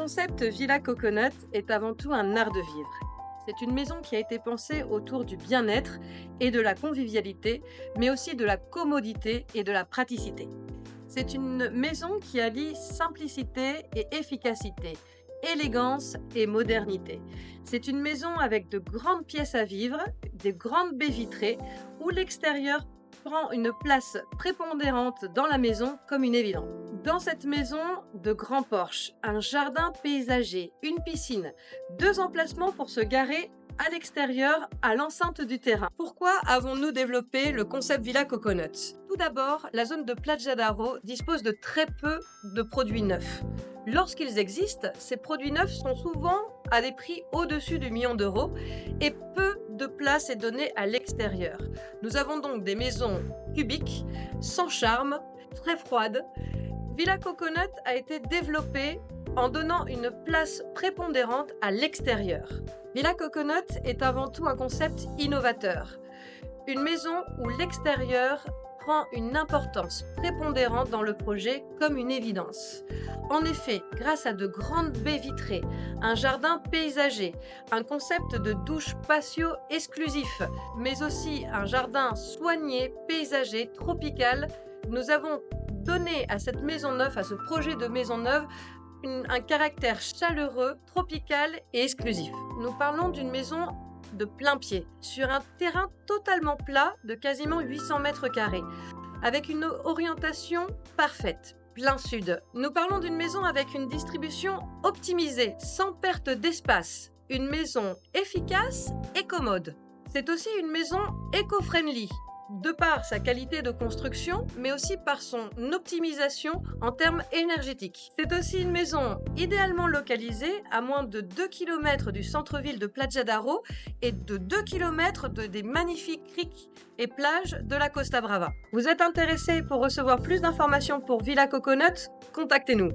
concept Villa Coconut est avant tout un art de vivre. C'est une maison qui a été pensée autour du bien-être et de la convivialité, mais aussi de la commodité et de la praticité. C'est une maison qui allie simplicité et efficacité, élégance et modernité. C'est une maison avec de grandes pièces à vivre, des grandes baies vitrées, où l'extérieur prend une place prépondérante dans la maison comme une évidence. Dans cette maison, de grands porches, un jardin paysager, une piscine, deux emplacements pour se garer à l'extérieur, à l'enceinte du terrain. Pourquoi avons-nous développé le concept Villa Coconut? Tout d'abord, la zone de Plaja d'Aro dispose de très peu de produits neufs. Lorsqu'ils existent, ces produits neufs sont souvent à des prix au-dessus du million d'euros et peu de place est donnée à l'extérieur. Nous avons donc des maisons cubiques, sans charme, très froides. Villa Coconut a été développée en donnant une place prépondérante à l'extérieur. Villa Coconut est avant tout un concept innovateur. Une maison où l'extérieur prend une importance prépondérante dans le projet comme une évidence. En effet, grâce à de grandes baies vitrées, un jardin paysager, un concept de douche patio exclusif, mais aussi un jardin soigné, paysager, tropical, nous avons donné à cette maison neuve, à ce projet de maison neuve, un caractère chaleureux, tropical et exclusif. Nous parlons d'une maison de plein pied, sur un terrain totalement plat de quasiment 800 mètres carrés, avec une orientation parfaite, plein sud. Nous parlons d'une maison avec une distribution optimisée, sans perte d'espace, une maison efficace et commode. C'est aussi une maison éco-friendly, de par sa qualité de construction, mais aussi par son optimisation en termes énergétiques. C'est aussi une maison idéalement localisée à moins de 2 km du centre-ville de Plaja d'Aro et de 2 km des magnifiques criques et plages de la Costa Brava. Vous êtes intéressé pour recevoir plus d'informations pour Villa Coconut? Contactez-nous.